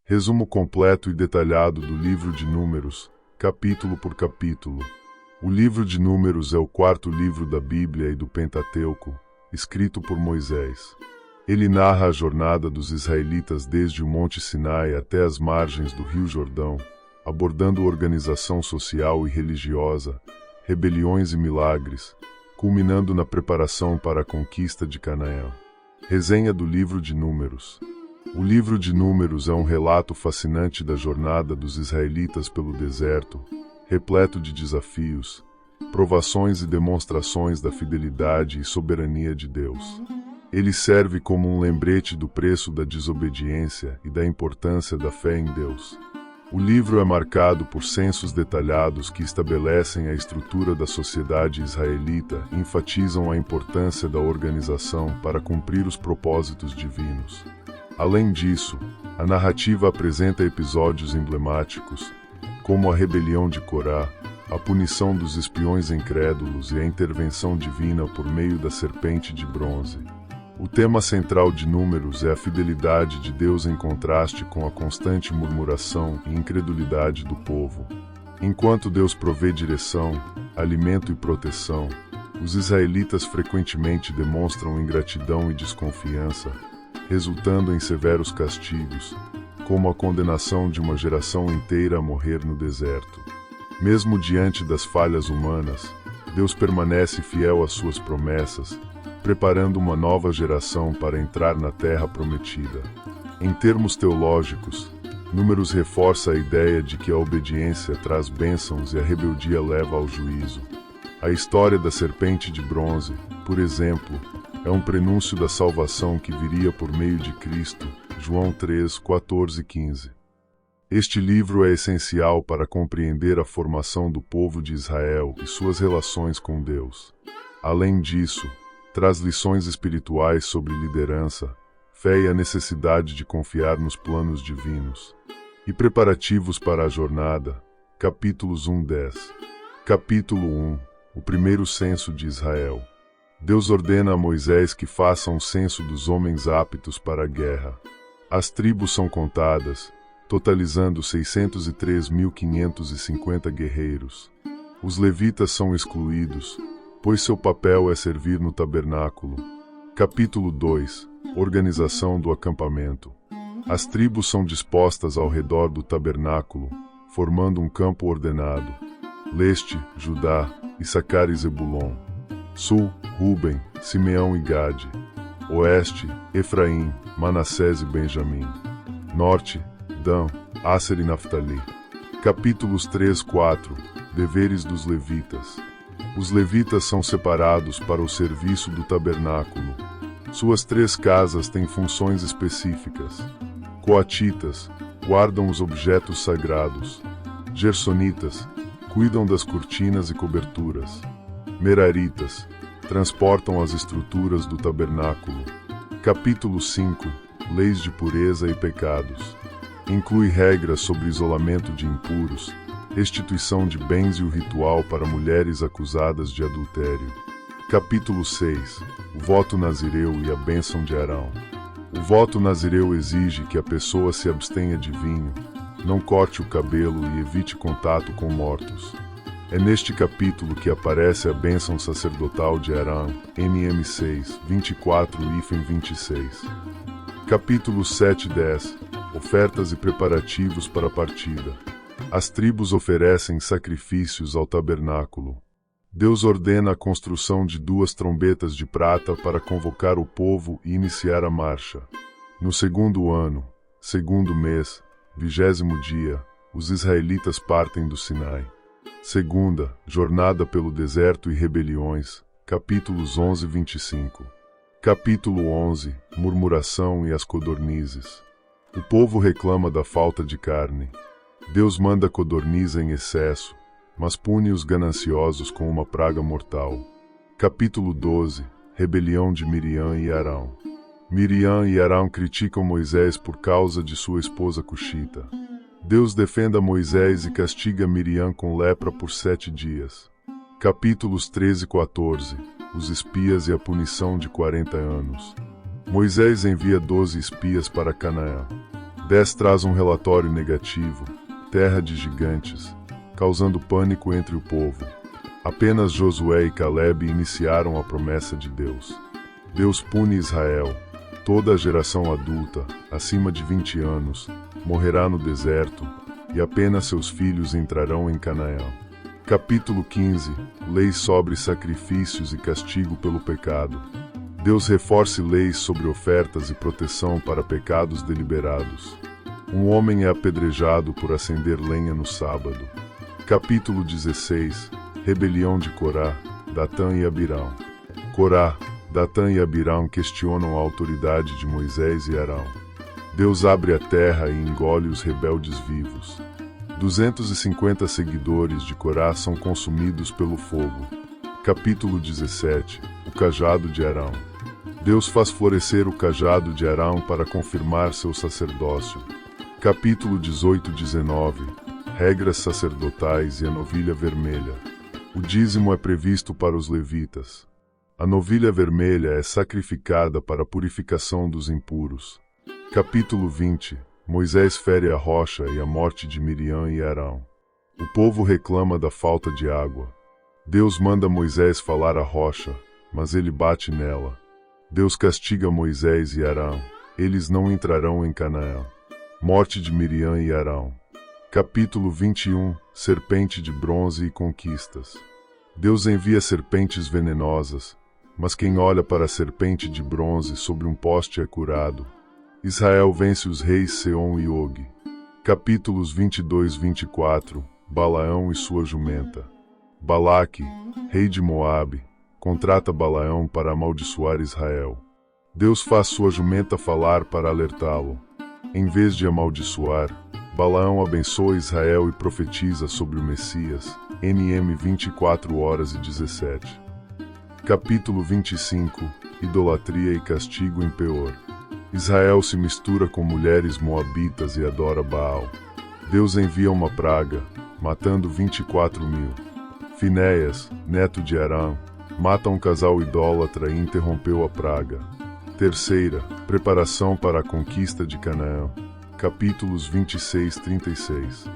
Resumo completo e detalhado do livro de Números, capítulo por capítulo. O livro de Números é o quarto livro da Bíblia e do Pentateuco, escrito por Moisés. Ele narra a jornada dos israelitas desde o Monte Sinai até as margens do Rio Jordão, abordando organização social e religiosa, rebeliões e milagres, culminando na preparação para a conquista de Canaã. Resenha do livro de Números. O livro de Números é um relato fascinante da jornada dos israelitas pelo deserto, repleto de desafios, provações e demonstrações da fidelidade e soberania de Deus. Ele serve como um lembrete do preço da desobediência e da importância da fé em Deus. O livro é marcado por censos detalhados que estabelecem a estrutura da sociedade israelita e enfatizam a importância da organização para cumprir os propósitos divinos. Além disso, a narrativa apresenta episódios emblemáticos, como a rebelião de Corá, a punição dos espiões incrédulos e a intervenção divina por meio da serpente de bronze. O tema central de Números é a fidelidade de Deus em contraste com a constante murmuração e incredulidade do povo. Enquanto Deus provê direção, alimento e proteção, os israelitas frequentemente demonstram ingratidão e desconfiança, resultando em severos castigos, como a condenação de uma geração inteira a morrer no deserto. Mesmo diante das falhas humanas, Deus permanece fiel às suas promessas, preparando uma nova geração para entrar na Terra Prometida. Em termos teológicos, Números reforça a ideia de que a obediência traz bênçãos e a rebeldia leva ao juízo. A história da serpente de bronze, por exemplo, é um prenúncio da salvação que viria por meio de Cristo, João 3, 14 e 15. Este livro é essencial para compreender a formação do povo de Israel e suas relações com Deus. Além disso, traz lições espirituais sobre liderança, fé e a necessidade de confiar nos planos divinos. E preparativos para a jornada, capítulos 1-10. Capítulo 1. O primeiro censo de Israel. Deus ordena a Moisés que faça um censo dos homens aptos para a guerra. As tribos são contadas, totalizando 603.550 guerreiros. Os levitas são excluídos, pois seu papel é servir no tabernáculo. Capítulo 2. Organização do acampamento. As tribos são dispostas ao redor do tabernáculo, formando um campo ordenado. Leste, Judá, Issacar e Zebulon. Sul, Ruben, Simeão e Gade. Oeste, Efraim, Manassés e Benjamim. Norte, Dan, Asser e Naftali. Capítulos 3-4. Deveres dos levitas. Os levitas são separados para o serviço do tabernáculo. Suas 3 casas têm funções específicas. Coatitas guardam os objetos sagrados. Gersonitas cuidam das cortinas e coberturas. Meraritas transportam as estruturas do tabernáculo. Capítulo 5. Leis de pureza e pecados. Inclui regras sobre isolamento de impuros, restituição de bens e o ritual para mulheres acusadas de adultério. Capítulo 6. O voto nazireu e a bênção de Arão. O voto nazireu exige que a pessoa se abstenha de vinho, não corte o cabelo e evite contato com mortos. É neste capítulo que aparece a bênção sacerdotal de Arão, NM 6, 24 e 26. Capítulos 7 e 10. Ofertas e preparativos para a partida. As tribos oferecem sacrifícios ao tabernáculo. Deus ordena a construção de 2 trombetas de prata para convocar o povo e iniciar a marcha. No segundo ano, segundo mês, 20º dia, os israelitas partem do Sinai. Segunda, jornada pelo deserto e rebeliões, capítulos 11 e 25. Capítulo 11, murmuração e as codornizes. O povo reclama da falta de carne. Deus manda codorniz em excesso, mas pune os gananciosos com uma praga mortal. Capítulo 12, rebelião de Miriam e Arão. Miriam e Arão criticam Moisés por causa de sua esposa Cuxita. Deus defenda Moisés e castiga Miriam com lepra por 7 dias. Capítulos 13 e 14. Os espias e a punição de 40 anos. Moisés envia 12 espias para Canaã. 10 traz um relatório negativo, terra de gigantes, causando pânico entre o povo. Apenas Josué e Caleb iniciaram a promessa de Deus. Deus pune Israel. Toda a geração adulta, acima de 20 anos, morrerá no deserto, e apenas seus filhos entrarão em Canaã. Capítulo 15. Leis sobre sacrifícios e castigo pelo pecado. Deus reforce leis sobre ofertas e proteção para pecados deliberados. Um homem é apedrejado por acender lenha no sábado. Capítulo 16. Rebelião de Corá, Datã e Abirão. Corá, Datã e Abirão questionam a autoridade de Moisés e Arão. Deus abre a terra e engole os rebeldes vivos. 250 seguidores de Corá são consumidos pelo fogo. Capítulo 17. O cajado de Arão. Deus faz florescer o cajado de Arão para confirmar seu sacerdócio. Capítulo 18-19. Regras sacerdotais e a novilha vermelha. O dízimo é previsto para os levitas. A novilha vermelha é sacrificada para a purificação dos impuros. Capítulo 20. Moisés fere a rocha e a morte de Miriam e Arão. O povo reclama da falta de água. Deus manda Moisés falar à rocha, mas ele bate nela. Deus castiga Moisés e Arão. Eles não entrarão em Canaã. Morte de Miriam e Arão. Capítulo 21. Serpente de bronze e conquistas. Deus envia serpentes venenosas, mas quem olha para a serpente de bronze sobre um poste é curado. Israel vence os reis Seom e Og. Capítulos 22-24. Balaão e sua jumenta. Balaque, rei de Moabe, contrata Balaão para amaldiçoar Israel. Deus faz sua jumenta falar para alertá-lo. Em vez de amaldiçoar, Balaão abençoa Israel e profetiza sobre o Messias. NM 24h17. Capítulo 25. Idolatria e castigo em Peor. Israel se mistura com mulheres moabitas e adora Baal. Deus envia uma praga, matando 24.000. Finéias, neto de Arão, mata um casal idólatra e interrompeu a praga. Terceira, preparação para a conquista de Canaã. Capítulos 26-36.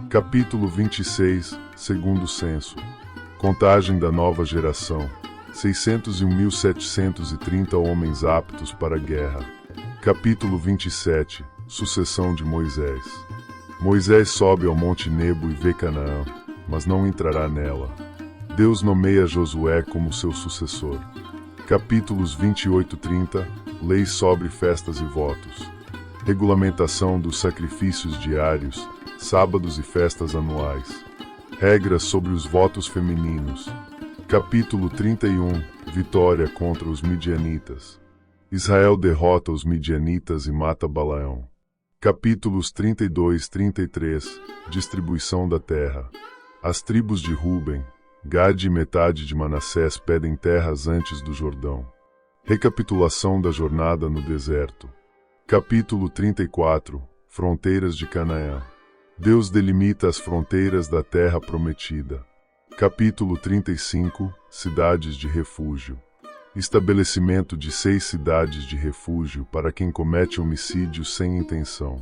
Capítulo 26, segundo censo. Contagem da nova geração. 601.730 homens aptos para a guerra. Capítulo 27. Sucessão de Moisés. Moisés sobe ao Monte Nebo e vê Canaã, mas não entrará nela. Deus nomeia Josué como seu sucessor. Capítulos 28-30. Leis sobre festas e votos. Regulamentação dos sacrifícios diários, sábados e festas anuais. Regras sobre os votos femininos. Capítulo 31. Vitória contra os midianitas. Israel derrota os midianitas e mata Balaão. Capítulos 32-33. Distribuição da terra. As tribos de Ruben, Gade e metade de Manassés pedem terras antes do Jordão. Recapitulação da jornada no deserto. Capítulo 34. Fronteiras de Canaã. Deus delimita as fronteiras da terra prometida. Capítulo 35. Cidades de refúgio. Estabelecimento de 6 cidades de refúgio para quem comete homicídio sem intenção.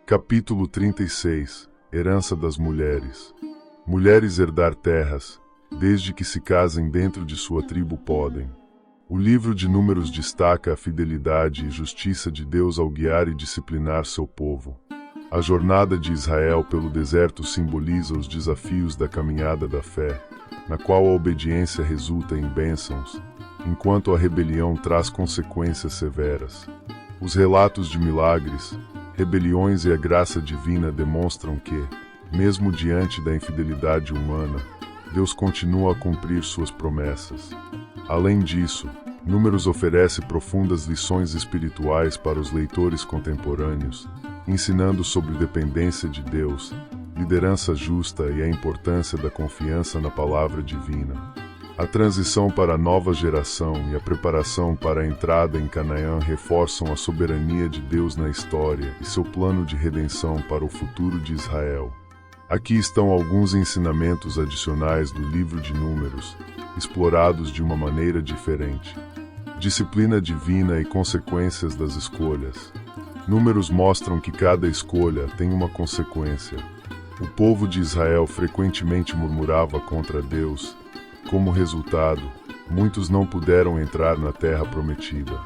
Capítulo 36. Herança das mulheres. Mulheres herdar terras, desde que se casem dentro de sua tribo podem. O livro de Números destaca a fidelidade e justiça de Deus ao guiar e disciplinar seu povo. A jornada de Israel pelo deserto simboliza os desafios da caminhada da fé, na qual a obediência resulta em bênçãos, enquanto a rebelião traz consequências severas. Os relatos de milagres, rebeliões e a graça divina demonstram que, mesmo diante da infidelidade humana, Deus continua a cumprir suas promessas. Além disso, Números oferece profundas lições espirituais para os leitores contemporâneos, ensinando sobre dependência de Deus, liderança justa e a importância da confiança na palavra divina. A transição para a nova geração e a preparação para a entrada em Canaã reforçam a soberania de Deus na história e seu plano de redenção para o futuro de Israel. Aqui estão alguns ensinamentos adicionais do livro de Números, explorados de uma maneira diferente. Disciplina divina e consequências das escolhas. Números mostram que cada escolha tem uma consequência. O povo de Israel frequentemente murmurava contra Deus. Como resultado, muitos não puderam entrar na terra prometida.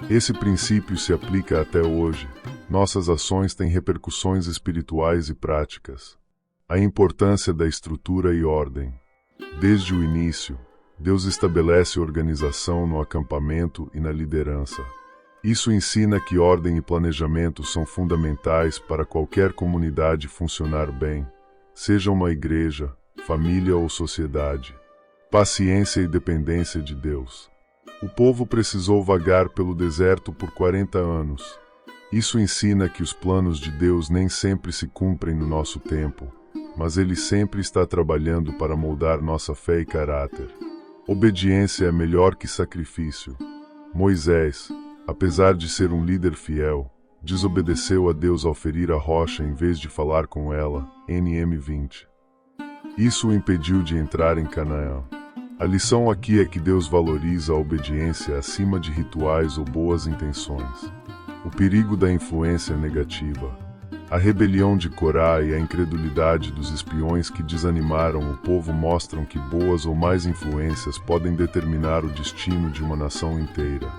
Esse princípio se aplica até hoje. Nossas ações têm repercussões espirituais e práticas. A importância da estrutura e ordem. Desde o início, Deus estabelece organização no acampamento e na liderança. Isso ensina que ordem e planejamento são fundamentais para qualquer comunidade funcionar bem, seja uma igreja, família ou sociedade. Paciência e dependência de Deus. O povo precisou vagar pelo deserto por 40 anos. Isso ensina que os planos de Deus nem sempre se cumprem no nosso tempo, mas Ele sempre está trabalhando para moldar nossa fé e caráter. Obediência é melhor que sacrifício. Moisés, apesar de ser um líder fiel, desobedeceu a Deus ao ferir a rocha em vez de falar com ela, NM 20. Isso o impediu de entrar em Canaã. A lição aqui é que Deus valoriza a obediência acima de rituais ou boas intenções. O perigo da influência negativa. A rebelião de Corá e a incredulidade dos espiões que desanimaram o povo mostram que boas ou más influências podem determinar o destino de uma nação inteira.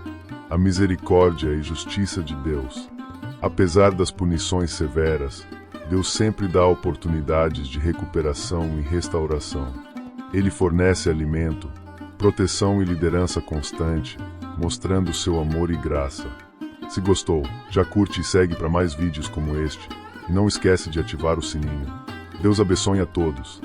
A misericórdia e justiça de Deus. Apesar das punições severas, Deus sempre dá oportunidades de recuperação e restauração. Ele fornece alimento, proteção e liderança constante, mostrando seu amor e graça. Se gostou, já curte e segue para mais vídeos como este, e não esquece de ativar o sininho. Deus abençoe a todos.